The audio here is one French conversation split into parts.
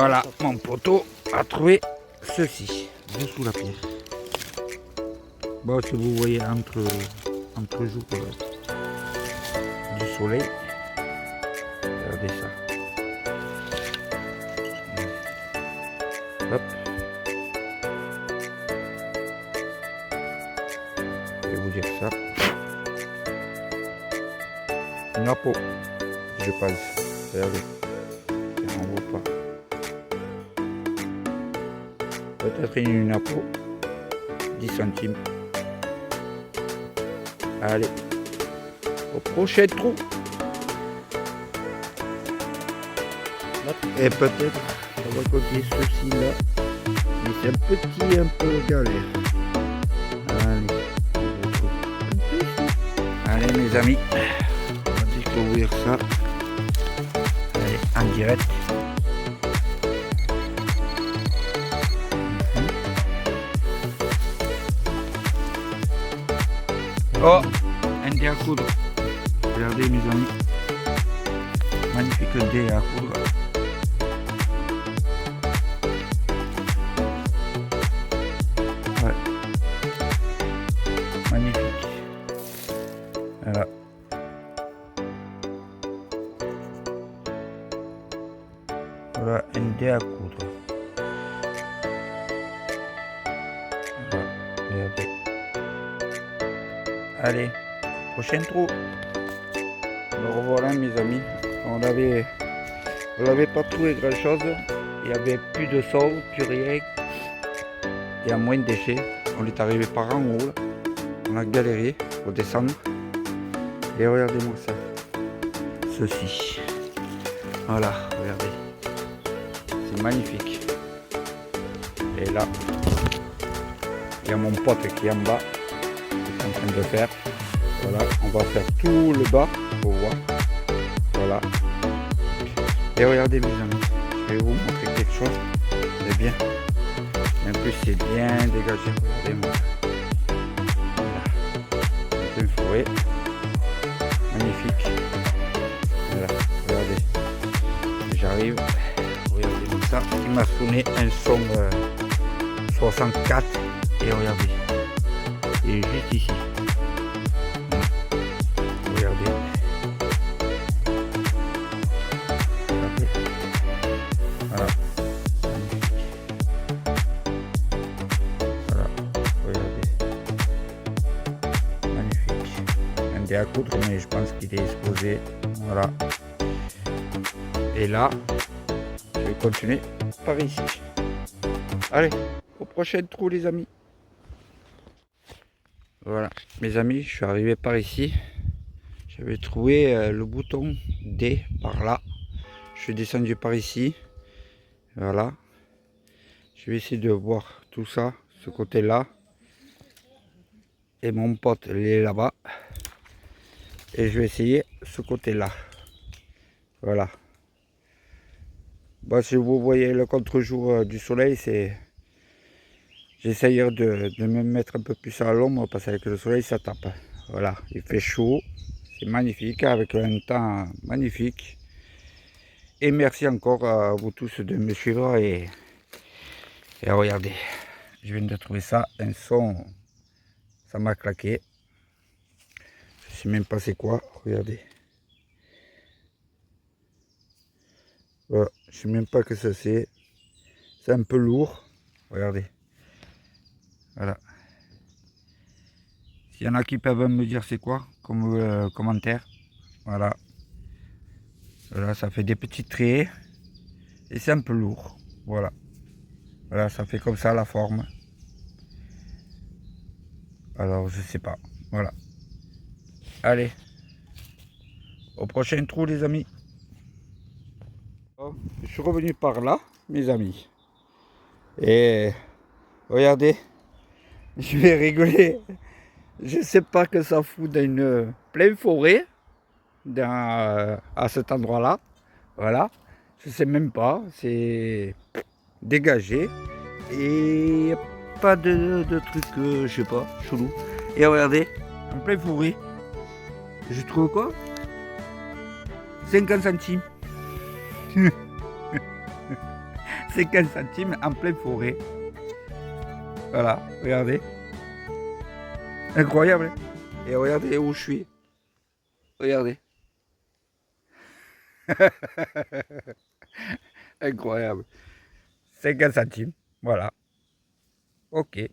Voilà, mon poteau a trouvé ceci, dessous la pierre. Bon, si vous voyez entre jours du soleil, regardez ça. Hop. Je vais vous dire ça. Une peau, je pense. Regardez. On ne voit pas. Peut-être une peau. 10 centimes. Allez. Au prochain trou. Et peut-être on va copier ceci là. Mais c'est un peu galère. Allez mes amis. On va découvrir ça. Allez, en direct. Oh, un dé à coudre. Regardez mes amis. Magnifique dé à coudre. Ouais. Magnifique. Voilà. Voilà un dé à coudre. Voilà. Regardez. Allez, prochain trou. Me revoilà mes amis. On n'avait pas trouvé grand chose. Il n'y avait plus de sol, plus rien. Il y a moins de déchets. On est arrivé par en haut. Là. On a galéré pour descendre. Et regardez-moi ça. Ceci. Voilà, regardez. C'est magnifique. Et là, il y a mon pote qui est en bas. En train de faire. Voilà, on va faire tout le bas pour voir. Voilà. Et regardez mes amis, je vais vous montrer quelque chose. C'est bien. En plus c'est bien dégagé. Regardez-moi. Voilà. C'est une forêt. Magnifique. Voilà, regardez. J'arrive. Regardez ça. Il m'a sonné un son 64. Et regardez. Et juste ici. Regardez. Voilà. Voilà. Regardez. Magnifique. Un dé à coudre, mais je pense qu'il est exposé. Voilà. Et là, je vais continuer par ici. Allez, au prochain trou les amis. Voilà, mes amis, je suis arrivé par ici. J'avais trouvé le bouton D par là. Je suis descendu par ici. Voilà. Je vais essayer de voir tout ça, ce côté-là. Et mon pote, il est là-bas. Et je vais essayer ce côté-là. Voilà. Bon, si vous voyez le contre-jour du soleil, c'est... J'essaye de me mettre un peu plus à l'ombre parce qu'avec le soleil ça tape. Voilà, il fait chaud, c'est magnifique, avec un temps magnifique. Et merci encore à vous tous de me suivre et regardez, je viens de trouver ça, un son, ça m'a claqué. Je sais même pas c'est quoi, regardez. Voilà, je sais même pas que ça c'est un peu lourd, regardez. Voilà. S'il y en a qui peuvent me dire c'est quoi, comme commentaire. Voilà. Voilà, ça fait des petits traits. Et c'est un peu lourd. Voilà. Voilà, ça fait comme ça la forme. Alors, je sais pas. Voilà. Allez. Au prochain trou, les amis. Je suis revenu par là, mes amis. Et regardez. Je vais rigoler. Je sais pas que ça fout dans une pleine forêt. À cet endroit-là. Voilà. Je sais même pas. C'est dégagé. Et pas de trucs, je sais pas, chelou. Et regardez, en pleine forêt. Je trouve quoi 50 centimes. 50 centimes en pleine forêt. Voilà, regardez. Incroyable. Hein. Et regardez où je suis. Regardez. Incroyable. 50 centimes. Voilà. Ok.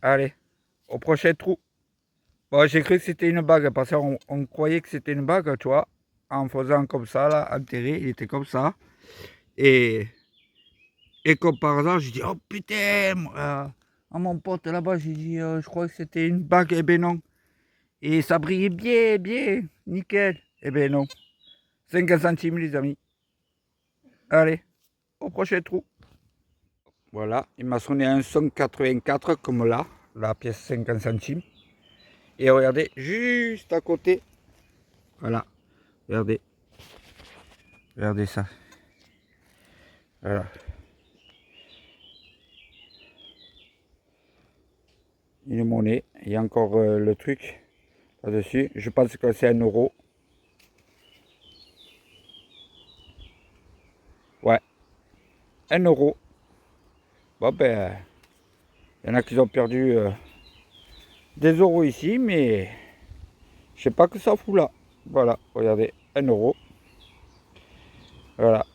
Allez. Au prochain trou. Bon, j'ai cru que c'était une bague parce qu'on croyait que c'était une bague, tu vois. En faisant comme ça, là, enterré, il était comme ça. Et comme par hasard, j'ai dit, oh putain, à mon pote là-bas, j'ai dit, je crois que c'était une bague. Eh ben non. Et ça brillait bien, bien, nickel. Eh ben non. 50 centimes, les amis. Allez, au prochain trou. Voilà, il m'a sonné un son 84 comme là, la pièce 50 centimes. Et regardez, juste à côté. Voilà, regardez. Regardez ça. Voilà. Une monnaie. Il y a encore le truc là-dessus. Je pense que c'est 1 euro. Ouais, 1 euro. Bon ben, il y en a qui ont perdu des euros ici, mais je sais pas que ça fout là. Voilà, regardez, 1 euro. Voilà.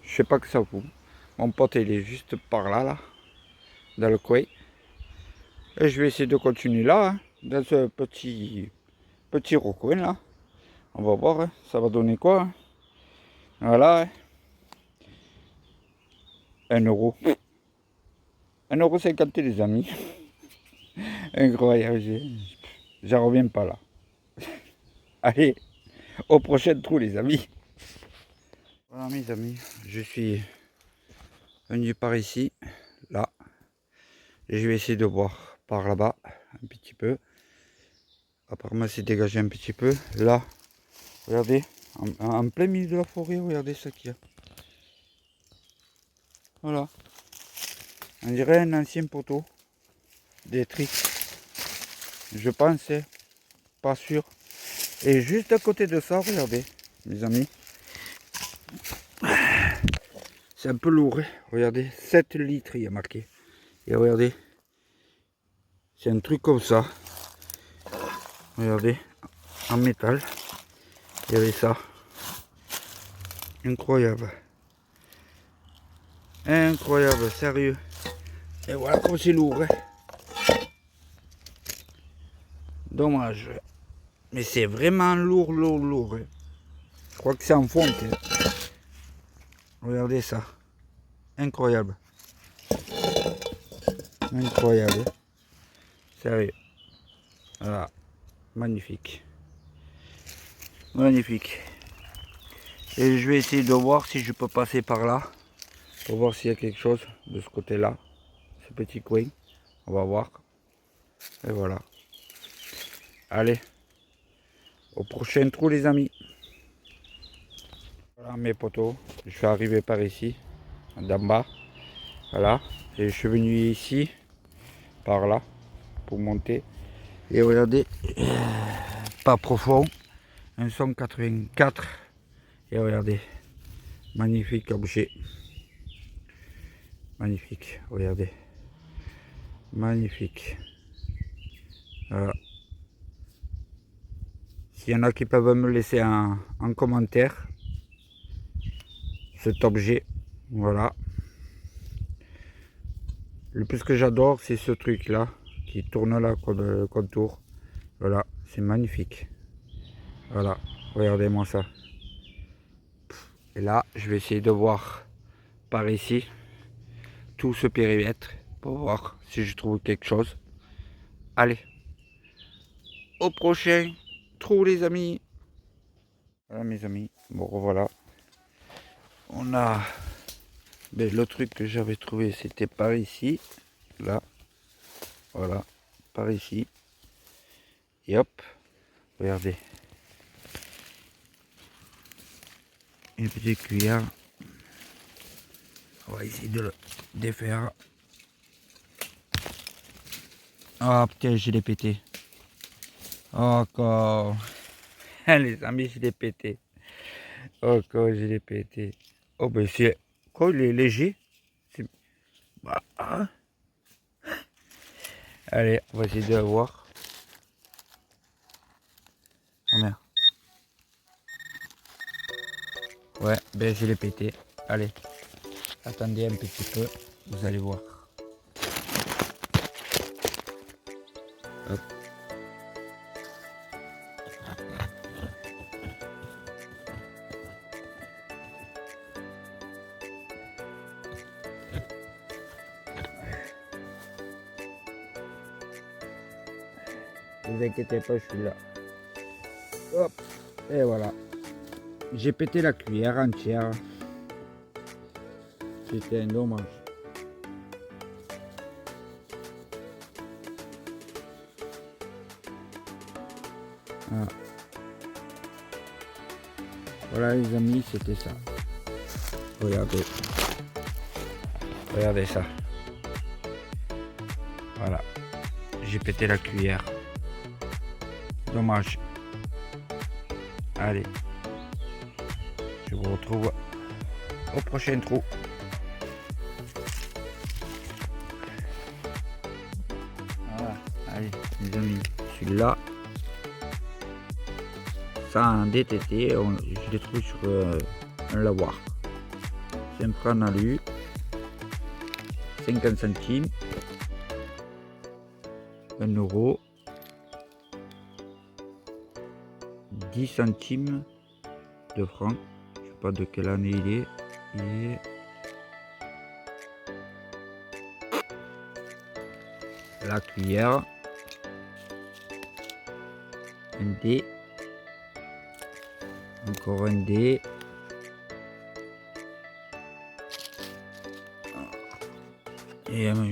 Je sais pas que ça fout. Mon pote il est juste par là, là, dans le coin. Et je vais essayer de continuer là, hein, dans ce petit recoin là. On va voir, hein, ça va donner quoi. Hein. Voilà. Hein. 1 euro. 1,50 € les amis. Incroyable. J'en reviens pas là. Allez, au prochain trou les amis. Voilà mes amis, je suis venu par ici, là. Et je vais essayer de voir par là-bas, un petit peu. Apparemment c'est dégagé un petit peu. Là, regardez, en plein milieu de la forêt, regardez ce qu'il y a. Voilà. On dirait un ancien poteau d'électrique. Je pense, pas sûr. Et juste à côté de ça, regardez, mes amis. C'est un peu lourd, hein. Regardez, 7 litres il y a marqué. Et regardez, c'est un truc comme ça. Regardez, en métal. Il y avait ça. Incroyable. Incroyable, sérieux. Et voilà comme c'est lourd. Hein. Dommage. Mais c'est vraiment lourd, lourd, lourd. Hein. Je crois que c'est en fonte. Hein. Regardez ça. Incroyable. Incroyable. Sérieux. Voilà. Magnifique. Magnifique. Et je vais essayer de voir si je peux passer par là. Pour voir s'il y a quelque chose de ce côté-là. Ce petit coin. On va voir. Et voilà. Allez. Au prochain trou les amis. Voilà mes poteaux. Je suis arrivé par ici. D'en bas. Voilà. Et je suis venu ici. Par là. Pour monter. Et regardez. Pas profond. Un son 84. Et regardez. Magnifique objet. Magnifique. Regardez. Magnifique. Voilà. S'il y en a qui peuvent me laisser un commentaire cet objet, voilà. Le plus que j'adore, c'est ce truc là qui tourne là comme le contour. Voilà, c'est magnifique. Voilà, regardez-moi ça. Et là, je vais essayer de voir par ici tout ce périmètre pour voir si je trouve quelque chose. Allez, au prochain trou les amis. Voilà mes amis, bon voilà. On a le truc que j'avais trouvé, c'était par ici, là, voilà, par ici. Et hop, regardez. Une petite cuillère. On va essayer de le défaire. Ah putain, je l'ai pété. Encore. Les amis, je l'ai pété. Encore, je l'ai pété. Oh ben c'est... Quoi, il est léger? Bah, ah. Allez, on va essayer de la voir. Oh merde. Ouais, ben je l'ai pété. Allez, attendez un petit peu, vous allez voir. Hop. Ne vous inquiétez pas, je suis là. Hop, et voilà. J'ai pété la cuillère entière. C'était un dommage. Voilà. Voilà les amis, c'était ça. Regardez. Regardez ça. Voilà. J'ai pété la cuillère. Dommage. Allez. Je vous retrouve au prochain trou. Voilà. Allez les amis. Celui-là. Ça un DTT. Je l'ai trouvé sur un lavoir. C'est un prix en alu. 50 centimes. 1 euro. 10 centimes de francs. Je sais pas de quelle année il est. Il est la cuillère. Un dé. Encore un dé. Et un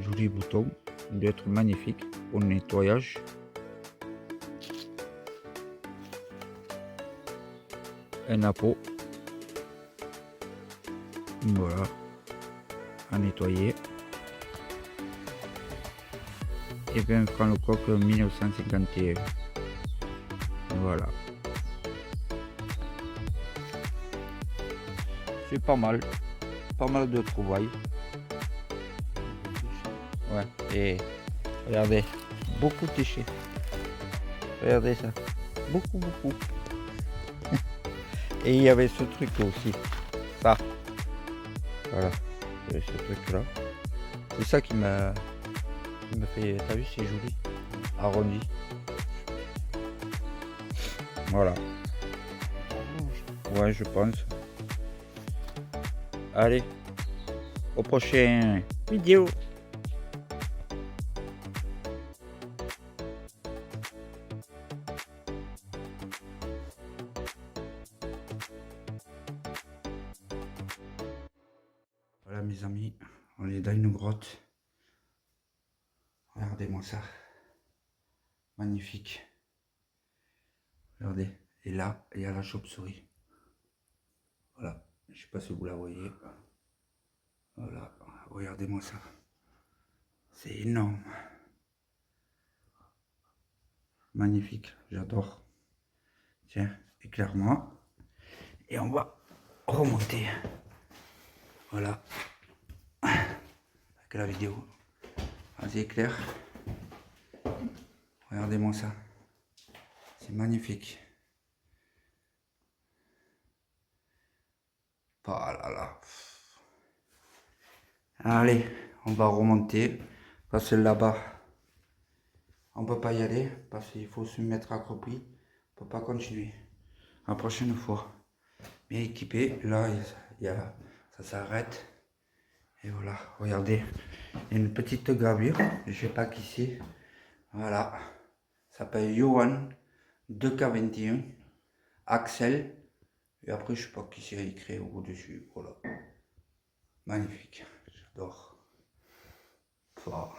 joli bouton. Il doit être magnifique pour le nettoyage. Un appôt. Voilà. À nettoyer. Et bien franc le coq 1951. Voilà. C'est pas mal. Pas mal de trouvailles. Ouais. Et regardez. Beaucoup de Regardez ça. Beaucoup. Et il y avait ce truc aussi. Ça. Voilà. Il y avait ce truc là. C'est ça qui m'a fait. T'as vu, c'est joli. Arrondi. Voilà. Ouais, je pense. Allez. Au prochain vidéo. Voilà mes amis, on est dans une grotte. Regardez-moi ça. Magnifique. Regardez. Et là, il y a la chauve-souris. Voilà. Je sais pas si vous la voyez. Voilà. Regardez-moi ça. C'est énorme. Magnifique. J'adore. Tiens, éclaire-moi. Et on va remonter. Voilà. Avec la vidéo. Vas-y, éclaire. Regardez-moi ça. C'est magnifique. Oh là là. Allez, on va remonter. Parce que là-bas, on peut pas y aller. Parce qu'il faut se mettre accroupi. On peut pas continuer. La prochaine fois. Bien équipé. Là, ça s'arrête. Et voilà, regardez. Il y a une petite gravure. Je sais pas qui c'est. Voilà. Ça s'appelle Johan 2K21. Axel. Et après, je sais pas qui c'est écrit au-dessus. Voilà. Magnifique. J'adore. Fort.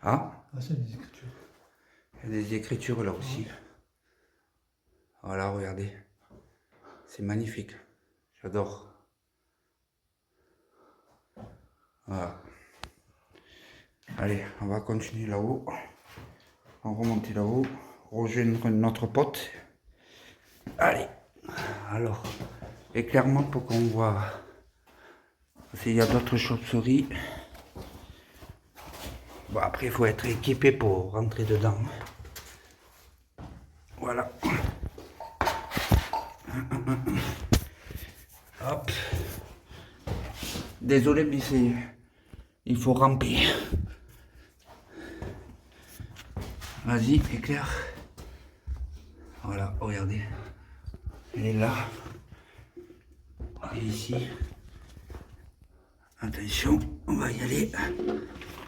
Ah, c'est des écritures. il y a des écritures là aussi. Voilà, regardez. C'est magnifique. J'adore. Voilà. Allez, on va continuer là-haut. On va remonter là-haut. Rejoindre notre pote. Allez. Alors, éclairement pour qu'on voit s'il y a d'autres chauves-souris. Bon, après, il faut être équipé pour rentrer dedans. Voilà. Hop. Désolé, mais il faut ramper. Vas-y, éclaire. Voilà, regardez. Elle est là. Et ici. Attention, on va y aller.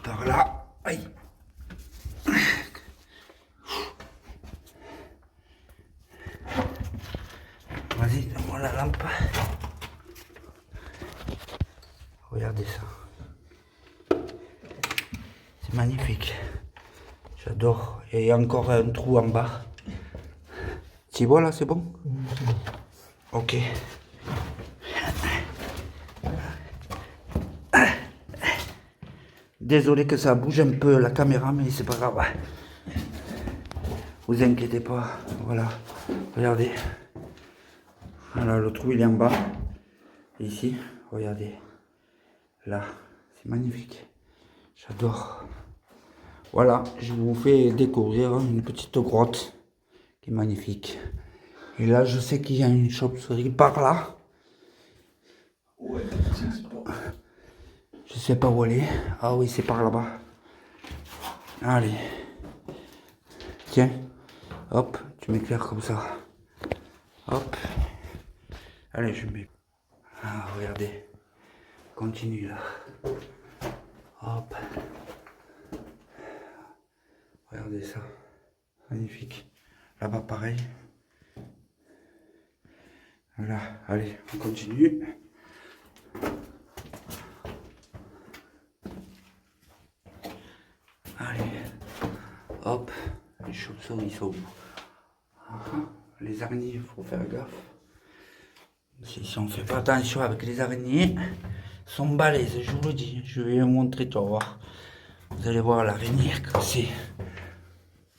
Par là. Aïe. Vas-y, donne-moi la lampe. Regardez ça. C'est magnifique. J'adore. Et il y a encore un trou en bas. Tu vois là, c'est bon? Ok. Désolé que ça bouge un peu la caméra, mais c'est pas grave. Vous inquiétez pas. Voilà. Regardez. Voilà, le trou il est en bas. Ici, regardez. Là, c'est magnifique. J'adore. Voilà, je vous fais découvrir une petite grotte qui est magnifique. Et là, je sais qu'il y a une chauve-souris par là. Ouais, je sais pas où elle est. Ah oui, c'est par là-bas. Allez. Tiens. Hop, tu m'éclaires comme ça. Hop. Allez, je mets. Ah, regardez. Continue là. Hop. Regardez ça. Magnifique. Là-bas, pareil. Voilà. Allez, on continue. Allez. Hop. Les chauves-souris sont où? Les araignées, il faut faire gaffe. Si on ne fait pas attention avec les araignées, sont balèzes, je vous le dis. Je vais vous montrer, tu vas voir. Vous allez voir l'araignée que c'est.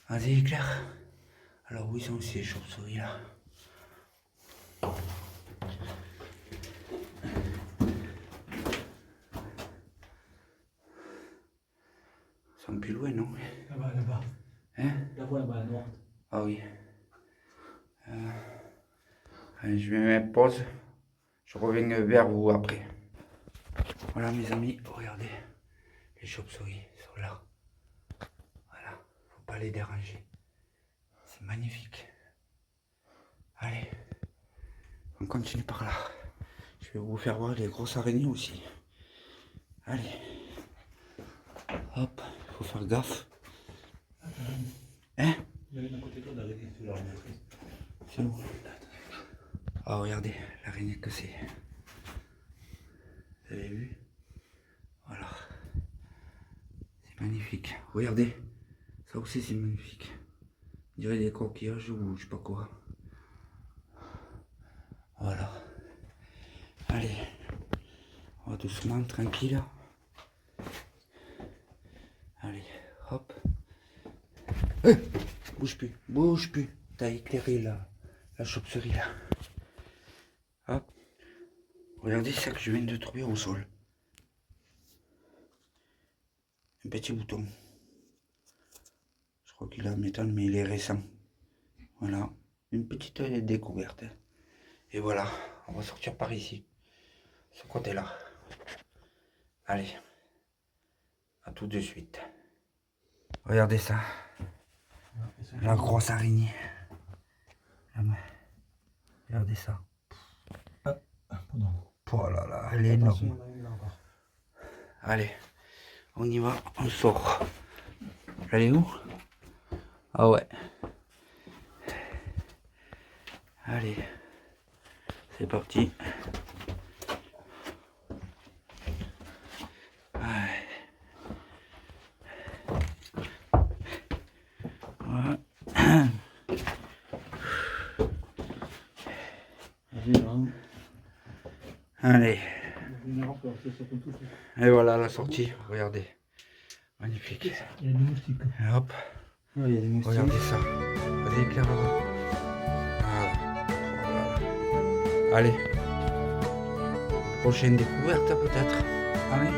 Vas-y, éclaire. Alors, où sont ces chauves-souris là? Ils sont plus loin, non? Là-bas, là-bas. Hein? Là-bas, à droite. Ah oui. Allez, je vais mettre pause. Je reviens vers vous après. Voilà mes amis, regardez. Les chauves-souris sont là. Voilà, faut pas les déranger. C'est magnifique. Allez, on continue par là. Je vais vous faire voir les grosses araignées aussi. Allez. Hop, faut faire gaffe. Hein? Il y en a un côté de toi d'araignée, tu l'as remontré. C'est où? Ah, regardez, l'araignée que c'est. Vous avez vu? Voilà. C'est magnifique. Regardez. Ça aussi, c'est magnifique. On dirait des coquillages ou je sais pas quoi. Voilà. Allez. On va doucement, tranquille. Allez, hop. Bouge plus, bouge plus. T'as éclairé la chauve-souris là. Hop. Regardez ça que je viens de trouver au sol. Un petit bouton. Je crois qu'il est en métal, mais il est récent. Voilà. Une petite découverte. Et voilà. On va sortir par ici. Ce côté-là. Allez. À tout de suite. Regardez ça. La grosse araignée. Regardez ça. Pardon. Oh là là, elle est énorme. Allez, on y va, on sort. Elle est où? Ah ouais. Allez, c'est parti. Ouais. Ouais. Allez. Et voilà la sortie, regardez. Magnifique. Il y a des moustiques. Et hop. Ouais, il y a des moustiques. Regardez ça. Regardez clairement. Voilà. Voilà. Allez. Prochaine découverte peut-être. Allez.